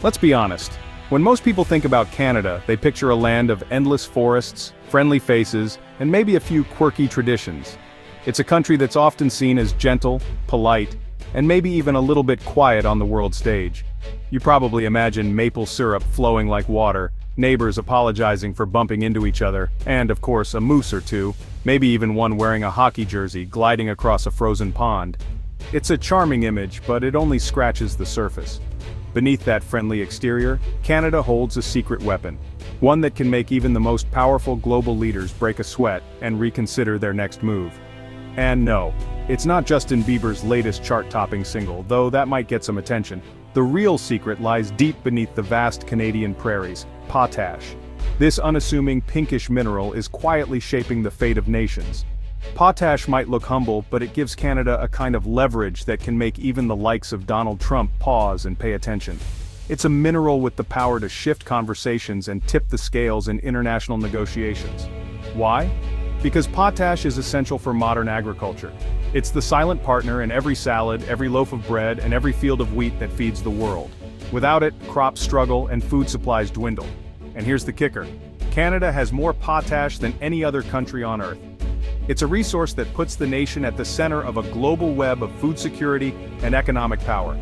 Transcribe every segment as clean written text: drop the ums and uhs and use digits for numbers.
Let's be honest. When most people think about Canada, they picture a land of endless forests, friendly faces, and maybe a few quirky traditions. It's a country that's often seen as gentle, polite, and maybe even a little bit quiet on the world stage. You probably imagine maple syrup flowing like water, neighbors apologizing for bumping into each other, and of course a moose or two, maybe even one wearing a hockey jersey gliding across a frozen pond. It's a charming image, but it only scratches the surface. Beneath that friendly exterior, Canada holds a secret weapon. One that can make even the most powerful global leaders break a sweat and reconsider their next move. And no, it's not Justin Bieber's latest chart-topping single, though that might get some attention. The real secret lies deep beneath the vast Canadian prairies: potash. This unassuming pinkish mineral is quietly shaping the fate of nations. Potash might look humble, but it gives Canada a kind of leverage that can make even the likes of Donald Trump pause and pay attention. It's a mineral with the power to shift conversations and tip the scales in international negotiations. Why? Because potash is essential for modern agriculture. It's the silent partner in every salad, every loaf of bread, and every field of wheat that feeds the world. Without it, crops struggle and food supplies dwindle. And here's the kicker: Canada has more potash than any other country on Earth. It's a resource that puts the nation at the center of a global web of food security and economic power.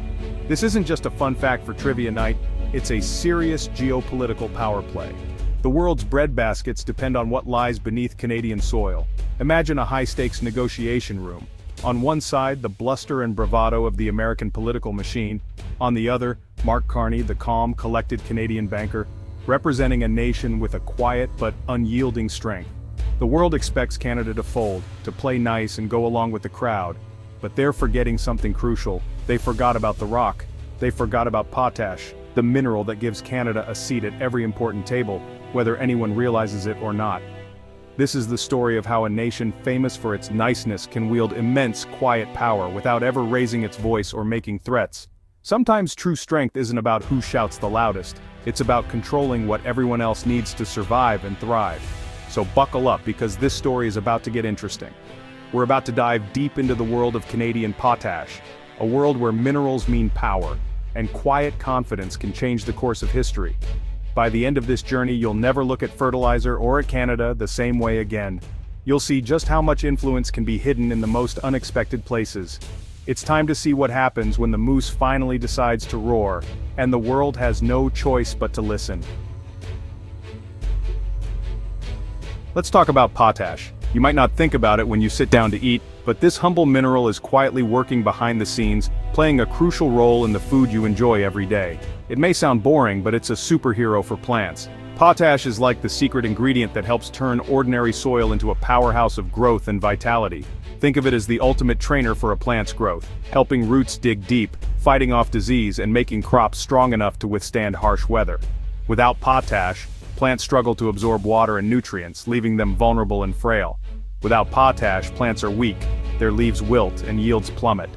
This isn't just a fun fact for trivia night, it's a serious geopolitical power play. The world's breadbaskets depend on what lies beneath Canadian soil. Imagine a high-stakes negotiation room. On one side, the bluster and bravado of the American political machine. On the other, Mark Carney, the calm, collected Canadian banker, representing a nation with a quiet but unyielding strength. The world expects Canada to fold, to play nice and go along with the crowd. But they're forgetting something crucial. They forgot about the rock. They forgot about potash, the mineral that gives Canada a seat at every important table, whether anyone realizes it or not. This is the story of how a nation famous for its niceness can wield immense quiet power without ever raising its voice or making threats. Sometimes true strength isn't about who shouts the loudest, it's about controlling what everyone else needs to survive and thrive. So buckle up, because this story is about to get interesting. We're about to dive deep into the world of Canadian potash, a world where minerals mean power, and quiet confidence can change the course of history. By the end of this journey, you'll never look at fertilizer or at Canada the same way again. You'll see just how much influence can be hidden in the most unexpected places. It's time to see what happens when the moose finally decides to roar, and the world has no choice but to listen. Let's talk about potash. You might not think about it when you sit down to eat, but this humble mineral is quietly working behind the scenes, playing a crucial role in the food you enjoy every day. It may sound boring, but it's a superhero for plants. Potash is like the secret ingredient that helps turn ordinary soil into a powerhouse of growth and vitality. Think of it as the ultimate trainer for a plant's growth, helping roots dig deep, fighting off disease, and making crops strong enough to withstand harsh weather. Without potash, plants struggle to absorb water and nutrients, leaving them vulnerable and frail. Without potash, plants are weak, their leaves wilt and yields plummet.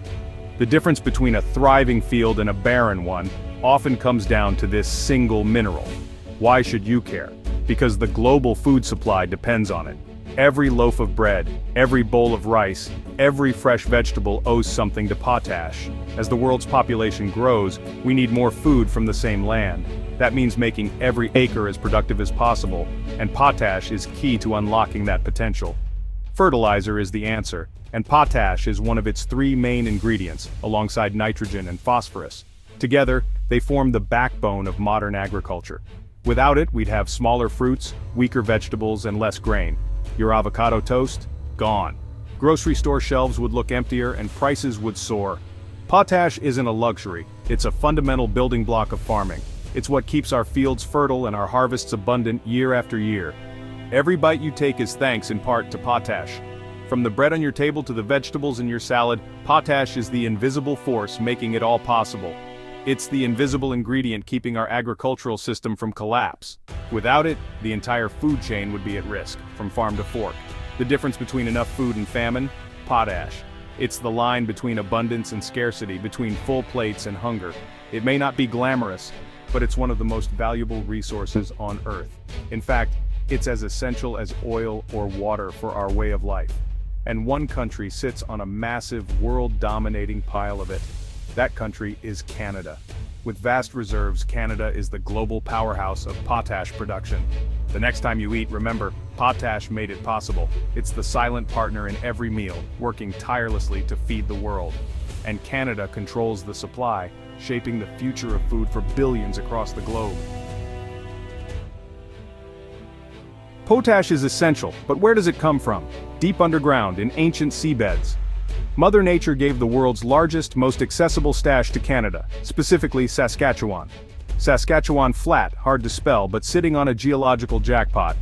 The difference between a thriving field and a barren one often comes down to this single mineral. Why should you care? Because the global food supply depends on it. Every loaf of bread, every bowl of rice, every fresh vegetable owes something to potash. As the world's population grows, we need more food from the same land. That means making every acre as productive as possible, and potash is key to unlocking that potential. Fertilizer is the answer, and potash is one of its three main ingredients, alongside nitrogen and phosphorus. Together, they form the backbone of modern agriculture. Without it, we'd have smaller fruits, weaker vegetables, and less grain. Your avocado toast? Gone. Grocery store shelves would look emptier and prices would soar. Potash isn't a luxury, it's a fundamental building block of farming. It's what keeps our fields fertile and our harvests abundant year after year. Every bite you take is thanks in part to potash. From the bread on your table to the vegetables in your salad, potash is the invisible force making it all possible. It's the invisible ingredient keeping our agricultural system from collapse. Without it, the entire food chain would be at risk, from farm to fork. The difference between enough food and famine? Potash. It's the line between abundance and scarcity, between full plates and hunger. It may not be glamorous, but it's one of the most valuable resources on Earth. In fact, it's as essential as oil or water for our way of life. And one country sits on a massive, world-dominating pile of it. That country is Canada. With vast reserves, Canada is the global powerhouse of potash production. The next time you eat, remember, potash made it possible. It's the silent partner in every meal, working tirelessly to feed the world. And Canada controls the supply, shaping the future of food for billions across the globe. Potash is essential, but where does it come from? Deep underground, in ancient seabeds. Mother Nature gave the world's largest, most accessible stash to Canada, specifically Saskatchewan. Saskatchewan flat, hard to spell, but sitting on a geological jackpot.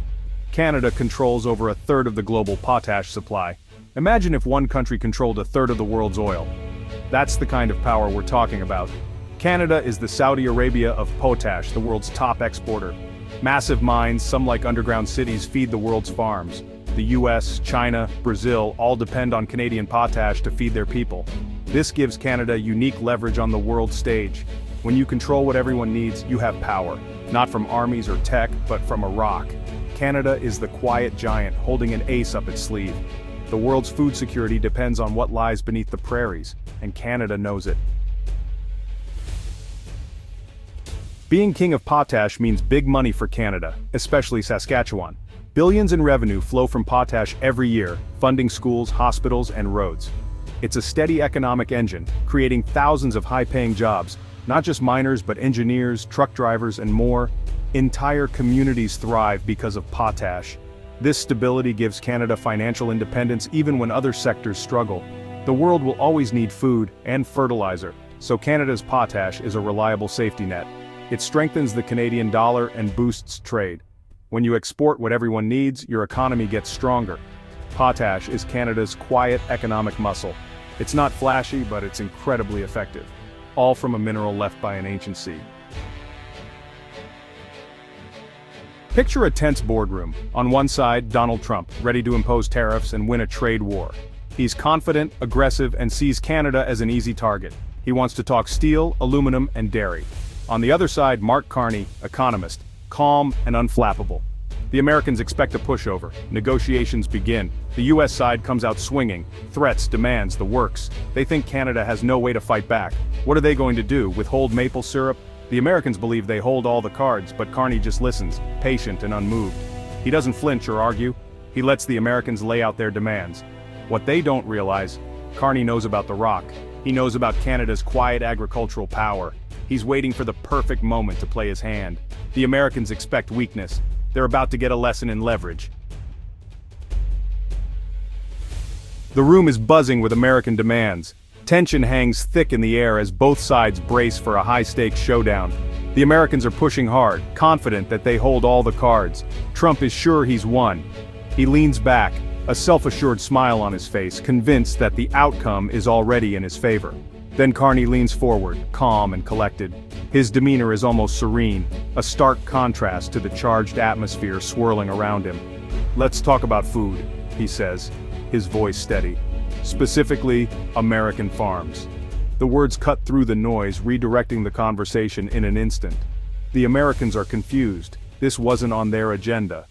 Canada controls over a third of the global potash supply. Imagine if one country controlled a third of the world's oil. That's the kind of power we're talking about. Canada is the Saudi Arabia of potash, the world's top exporter. Massive mines, some like underground cities, feed the world's farms. The US, China, Brazil all depend on Canadian potash to feed their people. This gives Canada unique leverage on the world stage. When you control what everyone needs, you have power. Not from armies or tech, but from a rock. Canada is the quiet giant holding an ace up its sleeve. The world's food security depends on what lies beneath the prairies, and Canada knows it. Being king of potash means big money for Canada, especially Saskatchewan. Billions in revenue flow from potash every year, funding schools, hospitals, and roads. It's a steady economic engine, creating thousands of high-paying jobs, not just miners but engineers, truck drivers, and more. Entire communities thrive because of potash. This stability gives Canada financial independence even when other sectors struggle. The world will always need food and fertilizer, so Canada's potash is a reliable safety net. It strengthens the Canadian dollar and boosts trade. When you export what everyone needs, your economy gets stronger. Potash is Canada's quiet economic muscle. It's not flashy, but it's incredibly effective. All from a mineral left by an ancient sea. Picture a tense boardroom. On one side, Donald Trump, ready to impose tariffs and win a trade war. He's confident, aggressive, and sees Canada as an easy target. He wants to talk steel, aluminum, and dairy. On the other side, Mark Carney, economist, calm and unflappable. The Americans expect a pushover. Negotiations begin. The US side comes out swinging. Threats, demands, the works. They think Canada has no way to fight back. What are they going to do, withhold maple syrup? The Americans believe they hold all the cards, but Carney just listens, patient and unmoved. He doesn't flinch or argue. He lets the Americans lay out their demands. What they don't realize, Carney knows about the rock. He knows about Canada's quiet agricultural power. He's waiting for the perfect moment to play his hand. The Americans expect weakness. They're about to get a lesson in leverage. The room is buzzing with American demands. Tension hangs thick in the air as both sides brace for a high-stakes showdown. The Americans are pushing hard, confident that they hold all the cards. Trump is sure he's won. He leans back, a self-assured smile on his face, convinced that the outcome is already in his favor. Then Carney leans forward, calm and collected. His demeanor is almost serene, a stark contrast to the charged atmosphere swirling around him. "Let's talk about food," he says, his voice steady. "Specifically, American farms." The words cut through the noise, redirecting the conversation in an instant. The Americans are confused. This wasn't on their agenda.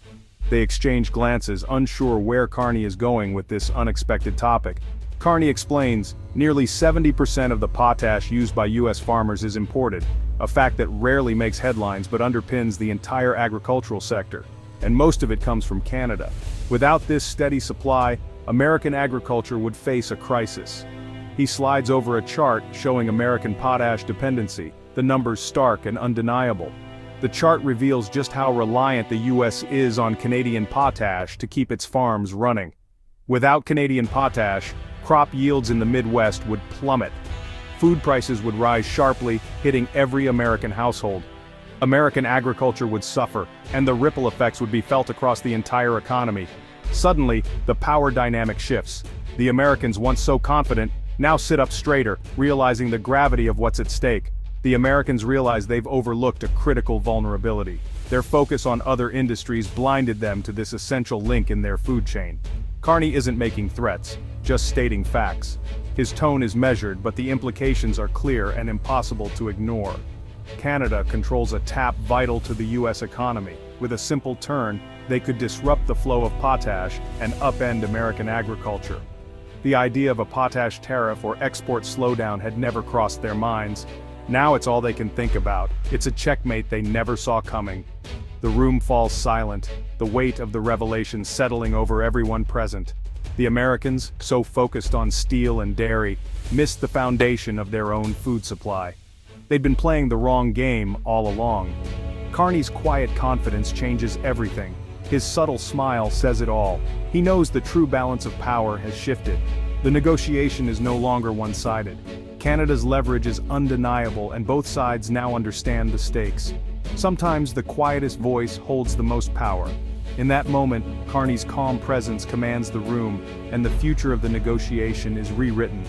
They exchange glances, unsure where Carney is going with this unexpected topic. Carney explains, nearly 70% of the potash used by US farmers is imported, a fact that rarely makes headlines but underpins the entire agricultural sector. And most of it comes from Canada. Without this steady supply, American agriculture would face a crisis. He slides over a chart showing American potash dependency, the numbers stark and undeniable. The chart reveals just how reliant the US is on Canadian potash to keep its farms running. Without Canadian potash, crop yields in the Midwest would plummet. Food prices would rise sharply, hitting every American household. American agriculture would suffer, and the ripple effects would be felt across the entire economy. Suddenly, the power dynamic shifts. The Americans, once so confident, now sit up straighter, realizing the gravity of what's at stake. The Americans realize they've overlooked a critical vulnerability. Their focus on other industries blinded them to this essential link in their food chain. Carney isn't making threats, just stating facts. His tone is measured, but the implications are clear and impossible to ignore. Canada controls a tap vital to the US economy. With a simple turn, they could disrupt the flow of potash and upend American agriculture. The idea of a potash tariff or export slowdown had never crossed their minds. Now it's all they can think about. It's a checkmate they never saw coming. The room falls silent, the weight of the revelation settling over everyone present. The Americans, so focused on steel and dairy, missed the foundation of their own food supply. They'd been playing the wrong game all along. Carney's quiet confidence changes everything. His subtle smile says it all. He knows the true balance of power has shifted. The negotiation is no longer one-sided. Canada's leverage is undeniable, and both sides now understand the stakes. Sometimes the quietest voice holds the most power. In that moment, Carney's calm presence commands the room, and the future of the negotiation is rewritten.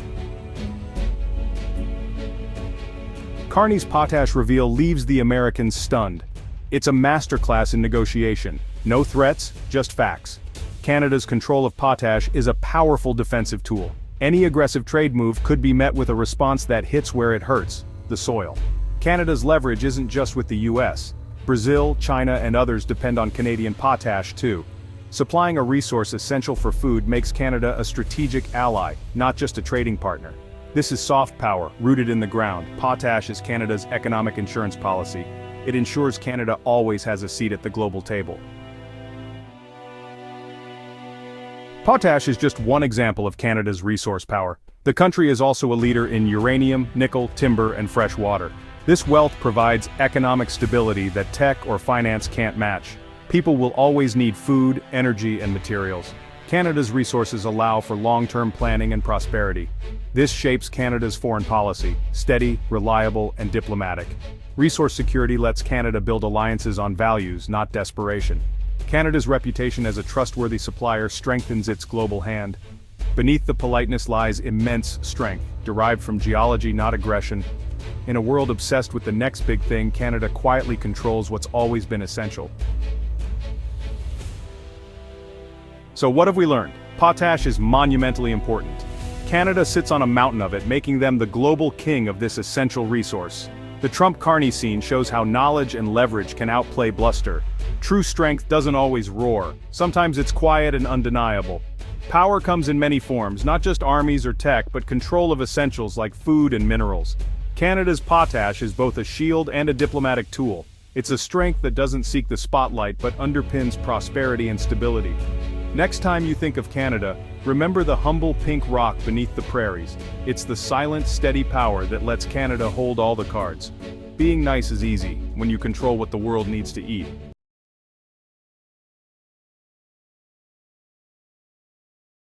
Carney's Potash reveal leaves the Americans stunned. It's a masterclass in negotiation. No threats, just facts. Canada's control of potash is a powerful defensive tool. Any aggressive trade move could be met with a response that hits where it hurts, the soil. Canada's leverage isn't just with the US. Brazil, China, and others depend on Canadian potash too. Supplying a resource essential for food makes Canada a strategic ally, not just a trading partner. This is soft power, rooted in the ground. Potash is Canada's economic insurance policy. It ensures Canada always has a seat at the global table. Potash is just one example of Canada's resource power. The country is also a leader in uranium, nickel, timber, and fresh water. This wealth provides economic stability that tech or finance can't match. People will always need food, energy, and materials. Canada's resources allow for long-term planning and prosperity. This shapes Canada's foreign policy: steady, reliable, and diplomatic. Resource security lets Canada build alliances on values, not desperation. Canada's reputation as a trustworthy supplier strengthens its global hand. Beneath the politeness lies immense strength, derived from geology, not aggression. In a world obsessed with the next big thing, Canada quietly controls what's always been essential. So what have we learned? Potash is monumentally important. Canada sits on a mountain of it, making them the global king of this essential resource. The Trump-Carney scene shows how knowledge and leverage can outplay bluster. True strength doesn't always roar. Sometimes it's quiet and undeniable. Power comes in many forms, not just armies or tech, but control of essentials like food and minerals. Canada's potash is both a shield and a diplomatic tool. It's a strength that doesn't seek the spotlight but underpins prosperity and stability. Next time you think of Canada, remember the humble pink rock beneath the prairies. It's the silent, steady power that lets Canada hold all the cards. Being nice is easy when you control what the world needs to eat.